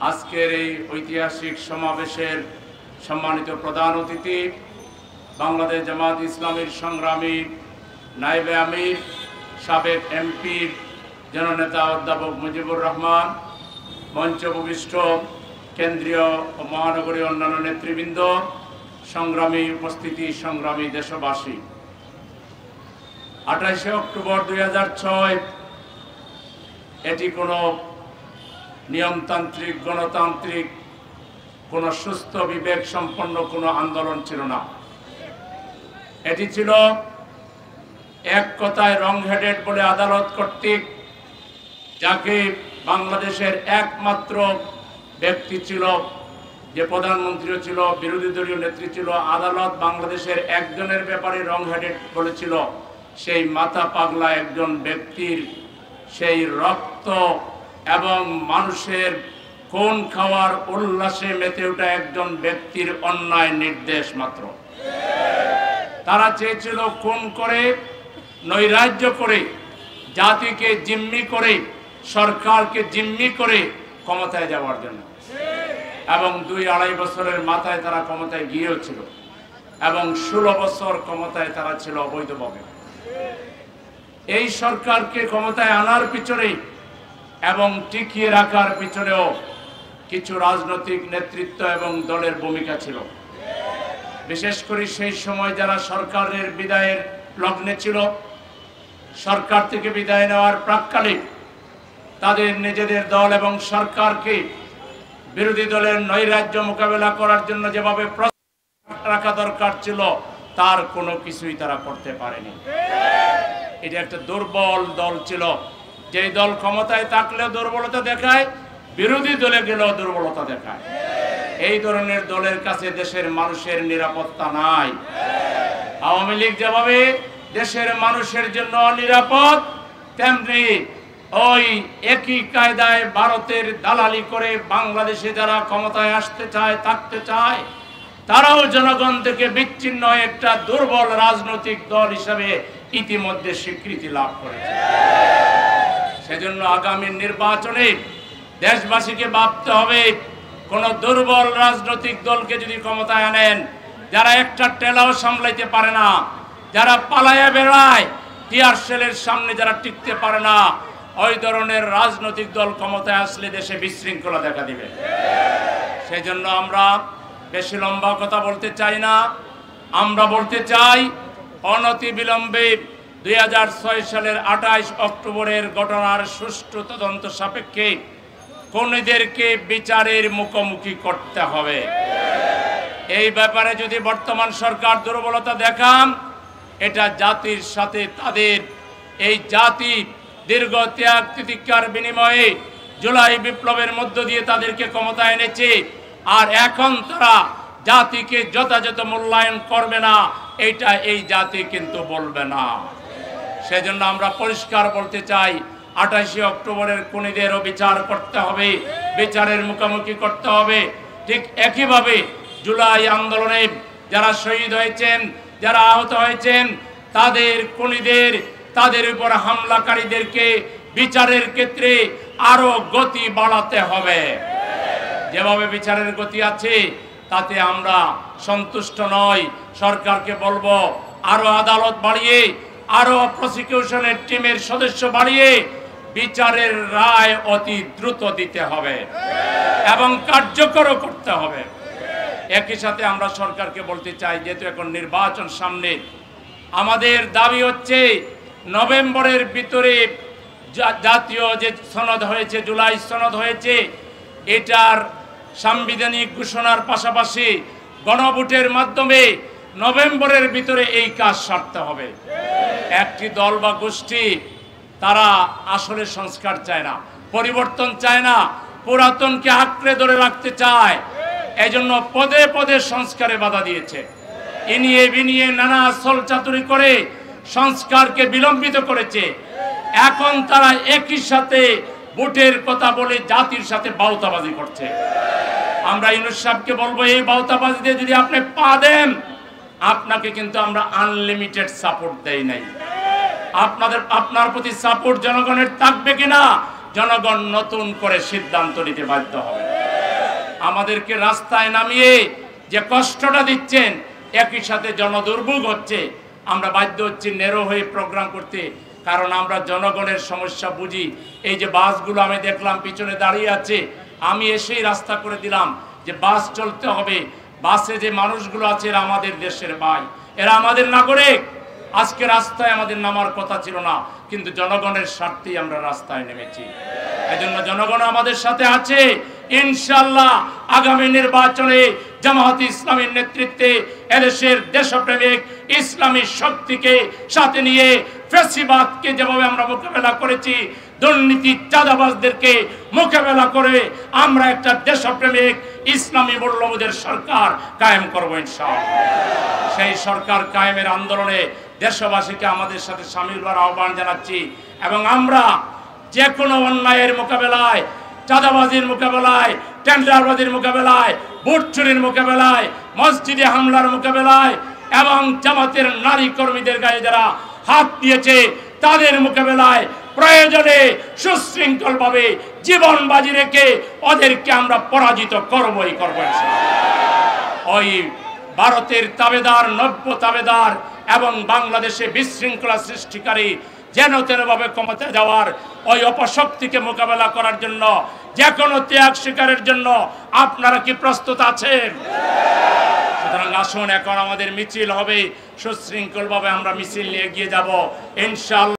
আজকের এই ঐতিহাসিক সমাবেশের সম্মানিত প্রধান অতিথি বাংলাদেশ জামাত ইসলামীর সংগ্রামী নায়েবে আমির সাবেক এমপি জননেতা অধ্যাপক মুজিবুর রহমান, মঞ্চ উপবিষ্ট কেন্দ্রীয় ও মহানগরীয় অন্যান্য নেতৃবৃন্দ, সংগ্রামী উপস্থিতি, সংগ্রামী দেশবাসী, 28 অক্টোবর 2006 এটি কোনো নিয়মতান্ত্রিক গণতান্ত্রিক কোনো সুস্থ বিবেক সম্পন্ন কোনো আন্দোলন ছিল না। এটি ছিল এক কথায় রং হেডেড বলে আদালত কর্তৃক, যাকে বাংলাদেশের একমাত্র ব্যক্তি ছিল, যে প্রধানমন্ত্রীও ছিল, বিরোধী দলীয় নেত্রী ছিল, আদালত বাংলাদেশের একজনের ব্যাপারে রং হেডেড বলেছিল, সেই মাথা পাগলা একজন ব্যক্তির, সেই রক্ত এবং মানুষের খুন খাওয়ার উল্লাসে মেতে ওঠা একজন ব্যক্তির অন্যায় নির্দেশ মাত্র। তারা চেয়েছিল খুন করে, নৈরাজ্য করে, জাতিকে জিম্মি করে, সরকারকে জিম্মি করে ক্ষমতায় যাওয়ার জন্য, এবং 2-2.5 বছরের মাথায় তারা ক্ষমতায় গিয়েও ছিল, এবং 16 বছর ক্ষমতায় তারা ছিল অবৈধভাবে। এই সরকারকে ক্ষমতায় আনার পিছনে এবং টিকিয়ে রাখার পিছনেও কিছু রাজনৈতিক নেতৃত্ব এবং দলের ভূমিকা ছিল। বিশেষ করে সেই সময় যারা সরকারের বিদায়ের লগ্নে ছিল, সরকার থেকে বিদায় নেওয়ার প্রাক্কালে তাদের নিজেদের দল এবং সরকারকে বিরোধী দলের নৈরাজ্য মোকাবেলা করার জন্য যেভাবে প্রস্তুত রাখা দরকার ছিল, তার কোনো কিছুই তারা করতে পারেনি। এটা একটা দুর্বল দল ছিল, যে দল ক্ষমতায় থাকলেও দুর্বলতা দেখায়, বিরোধী দলে গেলেও দুর্বলতা দেখায়। এই ধরনের দলের কাছে দেশের মানুষের নিরাপত্তা নাই। আওয়ামী লীগ যেভাবে দেশের মানুষের জন্য নিরাপদ, তেমনি ওই একই কায়দায় ভারতের দালালি করে বাংলাদেশে যারা ক্ষমতায় আসতে চায়, থাকতে চায়, তারাও জনগণ থেকে বিচ্ছিন্ন একটা দুর্বল রাজনৈতিক দল হিসাবে ইতিমধ্যে স্বীকৃতি লাভ করেছে। সেজন্য আগামী নির্বাচনে দেশবাসীকে ভাবতে হবে, কোন দুর্বল রাজনৈতিক দলকে যদি ক্ষমতায় আনেন, যারা একটা টেলাও সামলাইতে পারে না, যারা পালায়া বেড়ায়, টিয়ার সেলের সামনে যারা টিকতে পারে না, ওই ধরনের রাজনৈতিক দল ক্ষমতায় আসলে দেশে বিশৃঙ্খলা দেখা দিবে। সেই জন্য আমরা বেশি লম্বা কথা বলতে চাই না। আমরা বলতে চাই, অনতি বিলম্বে 2006 সালের 28 অক্টোবরের ঘটনার সুষ্ঠু তদন্ত সাপেক্ষে খুনিদেরকে বিচারের মুখোমুখি করতে হবে। এই ব্যাপারে যদি বর্তমান সরকার দুর্বলতা দেখান, এটা জাতির সাথে তাদের, এই জাতি দীর্ঘ ত্যাগ তিতিক্ষার বিনিময়ে জুলাই বিপ্লবের মধ্য দিয়ে তাদেরকে ক্ষমতায় এনেছে, আর এখন তারা জাতিকে যথাযথ মূল্যায়ন করবে না, এইটা এই জাতি কিন্তু বলবে না। সেজন্য আমরা পরিষ্কার বলতে চাই, 28 অক্টোবরের খুনিদেরও বিচার করতে হবে, বিচারের মুখোমুখি করতে হবে। ঠিক একইভাবে জুলাই আন্দোলনে যারা শহীদ হয়েছেন, যারা আহত হয়েছেন, তাদের খুনিদের, তাদের উপর হামলাকারীদেরকে বিচারের ক্ষেত্রে আরো গতি বাড়াতে হবে। যেভাবে বিচারের গতি আছে তাতে আমরা সন্তুষ্ট নই। সরকারকে বলবো, আরো আদালত বাড়িয়ে, আরো প্রসিকিউশনের টিমের সদস্য বাড়িয়ে বিচারের রায় অতি দ্রুত দিতে হবে এবং কার্যকর করতে হবে। একই সাথে আমরা সরকারকে বলতে চাই, যেহেতু এখন নির্বাচন সামনে, আমাদের দাবি হচ্ছে নভেম্বরের ভিতরে জাতীয় যে সনদ হয়েছে, জুলাই সনদ হয়েছে, এটার সাংবিধানিক ঘোষণার পাশাপাশি গণভোটের মাধ্যমে নভেম্বরের ভিতরে এই কাজ সারতে হবে। একটি দল বা গোষ্ঠী তারা আসলে সংস্কার চায় না, পরিবর্তন চায় না, পুরাতনকে আঁকড়ে ধরে রাখতে চায়। এজন্য পদে পদে সংস্কারে বাধা দিয়েছে, ইনিয়ে বিনিয়ে নানা ছলচাতুরি করে সংস্কারকে বিলম্বিত করেছে। এখন তারা একই সাথে ভোটের কথা বলে জাতির সাথে বাউতাবাজি করছে। আমরা ইউনূস সাহেবকে বলবো, এই বাউতাবাজিতে যদি আপনি পা দেন, আপনাকে কিন্তু আমরা আনলিমিটেড সাপোর্ট দেই নাই। আপনার প্রতি সাপোর্ট জনগণের থাকবে কিনা, জনগণ নতুন করে সিদ্ধান্ত নিতে বাধ্য হবে। আমাদেরকে রাস্তায় নামিয়ে যে কষ্টটা দিচ্ছেন, একই সাথে জনদুর্ভোগ হচ্ছে, আমরা বাধ্য হচ্ছি নেরো হয়ে প্রোগ্রাম করতে, কারণ আমরা জনগণের সমস্যা বুঝি। এই যে বাসগুলো আমি দেখলাম পিছনে দাঁড়িয়ে আছে, আমি এসেই রাস্তা করে দিলাম যে বাস চলতে হবে। বাসে যে মানুষগুলো আছে এরা আমাদের দেশের ভাই, এরা আমাদের নাগরিক। আজকে রাস্তায় আমাদের নামার কথা ছিল না, কিন্তু জনগণের স্বার্থেই আমরা রাস্তায় নেমেছি। এজন্য জনগণ আমাদের সাথে আছে। ইনশাআল্লাহ আগামী নির্বাচনে জামায়াতে ইসলামীর নেতৃত্বে এদেশের দেশপ্রেমিক ইসলামী শক্তিকে সাথে নিয়ে ফ্যাসিবাদকে যেভাবে আমরা মোকাবেলা করেছি, দুর্নীতি চাঁদাবাজদেরকে মোকাবেলা করে আমরা একটা দেশপ্রেমিক ইসলামী মূল্যবোধের সরকার কায়েম করবো ইনশাআল্লাহ। সেই সরকার কায়েমের আন্দোলনে দেশবাসীকে আমাদের সাথে শামিল হওয়ার আহ্বান জানাচ্ছি। এবং আমরা যে কোনো অন্যায়ের মোকাবেলায়, চাঁদাবাজির মোকাবেলায়, টেন্ডারবাজির মোকাবেলায়, ভোট চুরির মোকাবেলায়, মসজিদে হামলার মোকাবেলায় এবং জামাতের নারী কর্মীদের গায়ে যারা হাত দিয়েছে তাদের মোকাবেলায় প্রয়োজনে সুশৃঙ্খলভাবে জীবন বাজি রেখে ওদেরকে আমরা পরাজিত করবই করবো। ওই ভারতের তাবেদার, নব্য তাবেদার এবং বাংলাদেশে বিশৃঙ্খলা সৃষ্টিকারী যেন তেরোভাবে ক্ষমতা যাওয়ার ওই অপশক্তিকে মোকাবেলা করার জন্য যে কোনো ত্যাগ স্বীকারের জন্য আপনারা কি প্রস্তুত আছেন? সুতরাং আসুন, এখন আমাদের মিছিল হবে, সুশৃঙ্খলভাবে আমরা মিছিল নিয়ে এগিয়ে যাব ইনশাআল্লাহ।